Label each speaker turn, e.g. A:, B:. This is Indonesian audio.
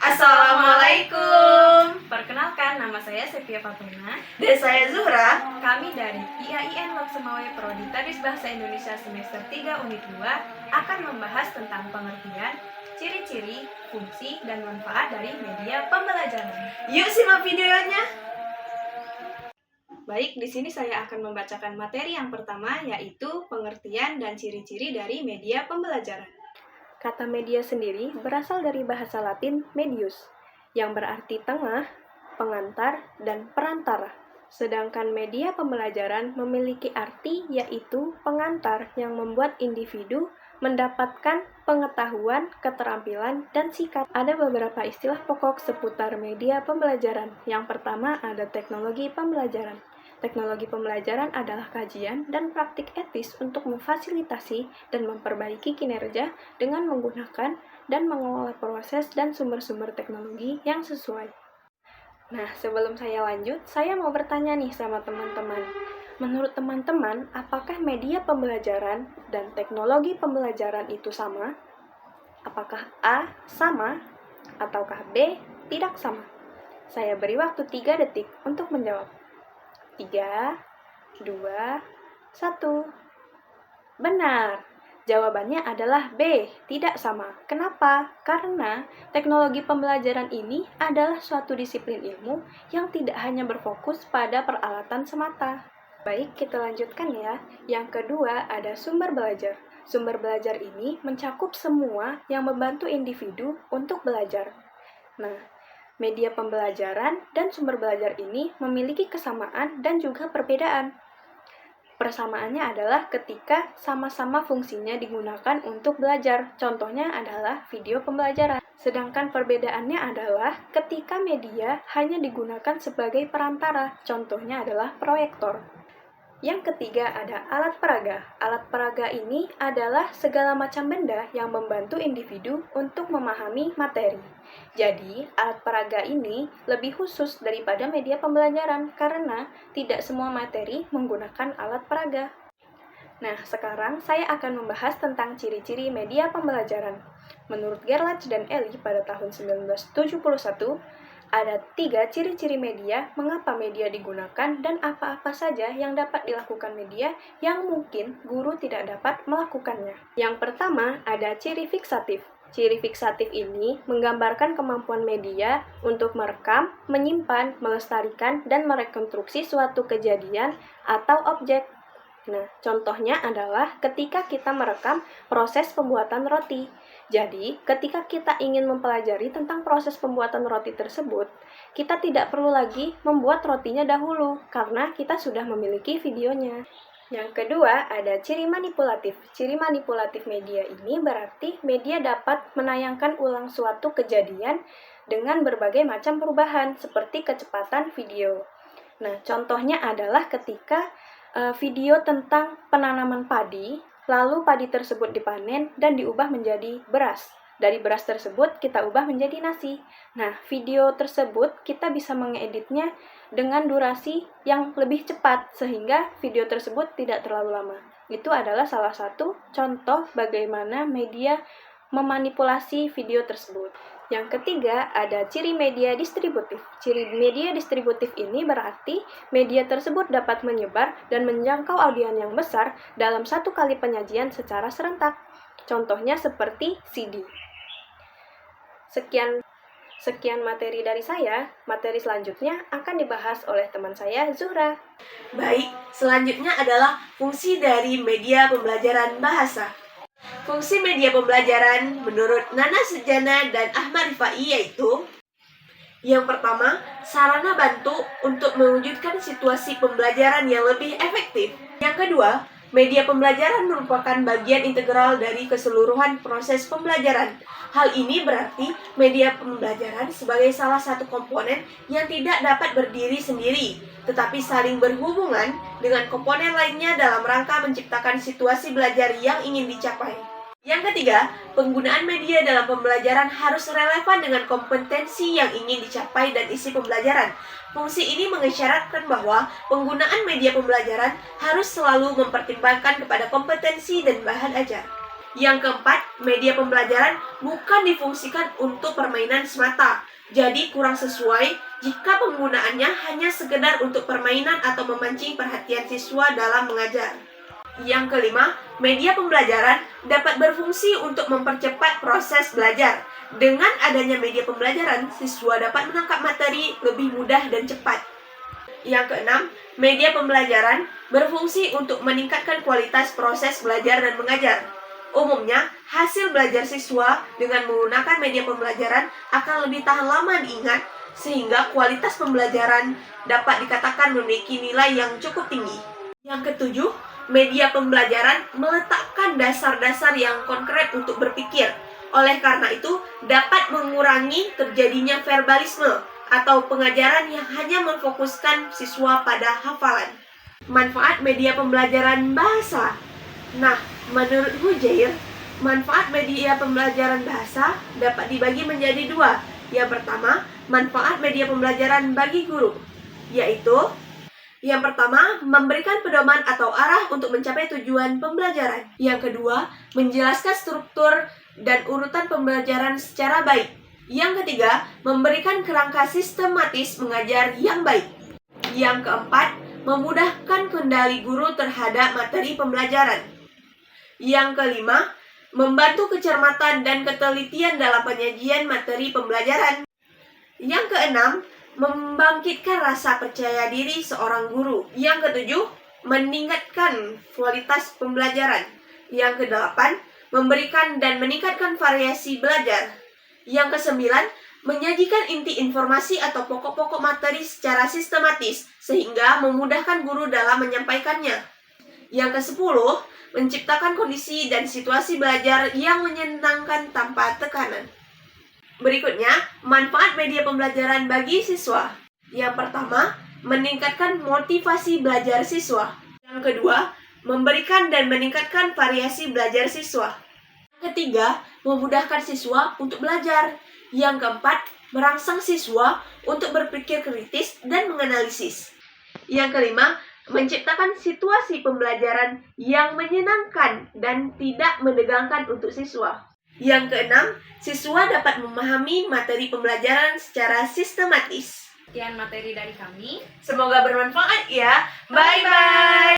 A: Assalamualaikum.
B: Perkenalkan, nama saya Sepia Fatuna.
A: Dan saya Zuhra.
B: Kami dari IAIN Loksemawe Prodi Tadis Bahasa Indonesia semester 3 unit 2 akan membahas tentang pengertian, ciri-ciri, fungsi, dan manfaat dari media pembelajaran.
A: Yuk simak videonya.
B: Baik, di sini saya akan membacakan materi yang pertama, yaitu pengertian dan ciri-ciri dari media pembelajaran. Kata media sendiri berasal dari bahasa Latin medius, yang berarti tengah, pengantar, dan perantara. Sedangkan media pembelajaran memiliki arti yaitu pengantar yang membuat individu mendapatkan pengetahuan, keterampilan, dan sikap. Ada beberapa istilah pokok seputar media pembelajaran. Yang pertama ada teknologi pembelajaran. Teknologi pembelajaran adalah kajian dan praktik etis untuk memfasilitasi dan memperbaiki kinerja dengan menggunakan dan mengelola proses dan sumber-sumber teknologi yang sesuai. Nah, sebelum saya lanjut, saya mau bertanya nih sama teman-teman. Menurut teman-teman, apakah media pembelajaran dan teknologi pembelajaran itu sama? Apakah A sama ataukah B tidak sama? Saya beri waktu 3 detik untuk menjawab. 3, 2, 1. Benar. Jawabannya adalah B, tidak sama. Kenapa? Karena teknologi pembelajaran ini adalah suatu disiplin ilmu yang tidak hanya berfokus pada peralatan semata. Baik, kita lanjutkan ya. Yang kedua ada sumber belajar. Sumber belajar ini mencakup semua yang membantu individu untuk belajar. Nah, media pembelajaran dan sumber belajar ini memiliki kesamaan dan juga perbedaan. Persamaannya adalah ketika sama-sama fungsinya digunakan untuk belajar. Contohnya adalah video pembelajaran. Sedangkan perbedaannya adalah ketika media hanya digunakan sebagai perantara. Contohnya adalah proyektor. Yang ketiga ada alat peraga. Alat peraga ini adalah segala macam benda yang membantu individu untuk memahami materi. Jadi, alat peraga ini lebih khusus daripada media pembelajaran karena tidak semua materi menggunakan alat peraga. Nah, sekarang saya akan membahas tentang ciri-ciri media pembelajaran. Menurut Gerlach dan Ely pada tahun 1971, ada 3 ciri-ciri media, mengapa media digunakan, dan apa-apa saja yang dapat dilakukan media yang mungkin guru tidak dapat melakukannya. Yang pertama, ada ciri fiksatif. Ciri fiksatif ini menggambarkan kemampuan media untuk merekam, menyimpan, melestarikan, dan merekonstruksi suatu kejadian atau objek. Nah, contohnya adalah ketika kita merekam proses pembuatan roti. Jadi, ketika kita ingin mempelajari tentang proses pembuatan roti tersebut, kita tidak perlu lagi membuat rotinya dahulu, karena kita sudah memiliki videonya. Yang kedua, ada ciri manipulatif. Ciri manipulatif media ini berarti media dapat menayangkan ulang suatu kejadian dengan berbagai macam perubahan, seperti kecepatan video. Nah, contohnya adalah ketika video tentang penanaman padi, lalu padi tersebut dipanen dan diubah menjadi beras. Dari beras tersebut kita ubah menjadi nasi. Nah, video tersebut kita bisa mengeditnya dengan durasi yang lebih cepat sehingga video tersebut tidak terlalu lama. Itu adalah salah satu contoh bagaimana media memanipulasi video tersebut. Yang ketiga, ada ciri media distributif. Ciri media distributif ini berarti media tersebut dapat menyebar dan menjangkau audiens yang besar dalam satu kali penyajian secara serentak. Contohnya seperti CD. Sekian materi dari saya. Materi selanjutnya akan dibahas oleh teman saya, Zuhra.
A: Baik, selanjutnya adalah fungsi dari media pembelajaran bahasa. Fungsi media pembelajaran menurut Nana Sujana dan Ahmad Rifai yaitu: yang pertama, sarana bantu untuk mewujudkan situasi pembelajaran yang lebih efektif. Yang kedua, media pembelajaran merupakan bagian integral dari keseluruhan proses pembelajaran. Hal ini berarti media pembelajaran sebagai salah satu komponen yang tidak dapat berdiri sendiri, tetapi saling berhubungan dengan komponen lainnya dalam rangka menciptakan situasi belajar yang ingin dicapai. Yang ketiga, penggunaan media dalam pembelajaran harus relevan dengan kompetensi yang ingin dicapai dan isi pembelajaran. Fungsi ini mengisyaratkan bahwa penggunaan media pembelajaran harus selalu mempertimbangkan kepada kompetensi dan bahan ajar. Yang keempat, media pembelajaran bukan difungsikan untuk permainan semata. Jadi kurang sesuai jika penggunaannya hanya sekedar untuk permainan atau memancing perhatian siswa dalam mengajar. Yang kelima, media pembelajaran dapat berfungsi untuk mempercepat proses belajar. Dengan adanya media pembelajaran, siswa dapat menangkap materi lebih mudah dan cepat. Yang keenam, media pembelajaran berfungsi untuk meningkatkan kualitas proses belajar dan mengajar. Umumnya, hasil belajar siswa dengan menggunakan media pembelajaran akan lebih tahan lama diingat, sehingga kualitas pembelajaran dapat dikatakan memiliki nilai yang cukup tinggi. Yang ketujuh, media pembelajaran meletakkan dasar-dasar yang konkret untuk berpikir. Oleh karena itu, dapat mengurangi terjadinya verbalisme atau pengajaran yang hanya memfokuskan siswa pada hafalan. Manfaat media pembelajaran bahasa. Nah, menurut Hujair, manfaat media pembelajaran bahasa dapat dibagi menjadi dua. Yang pertama, manfaat media pembelajaran bagi guru, yaitu yang pertama, memberikan pedoman atau arah untuk mencapai tujuan pembelajaran. Yang kedua, menjelaskan struktur dan urutan pembelajaran secara baik. Yang ketiga, memberikan kerangka sistematis mengajar yang baik. Yang keempat, memudahkan kendali guru terhadap materi pembelajaran. Yang kelima, membantu kecermatan dan ketelitian dalam penyajian materi pembelajaran. Yang keenam, membangkitkan rasa percaya diri seorang guru. Yang ketujuh, meningkatkan kualitas pembelajaran. Yang kedelapan, memberikan dan meningkatkan variasi belajar. Yang kesembilan, menyajikan inti informasi atau pokok-pokok materi secara sistematis, sehingga memudahkan guru dalam menyampaikannya. Yang kesepuluh, menciptakan kondisi dan situasi belajar yang menyenangkan tanpa tekanan. Berikutnya, manfaat media pembelajaran bagi siswa. Yang pertama, meningkatkan motivasi belajar siswa. Yang kedua, memberikan dan meningkatkan variasi belajar siswa. Yang ketiga, memudahkan siswa untuk belajar. Yang keempat, merangsang siswa untuk berpikir kritis dan menganalisis. Yang kelima, menciptakan situasi pembelajaran yang menyenangkan dan tidak menegangkan untuk siswa. Yang keenam, siswa dapat memahami materi pembelajaran secara sistematis.
B: Sekian materi dari kami.
A: Semoga bermanfaat ya. Bye-bye.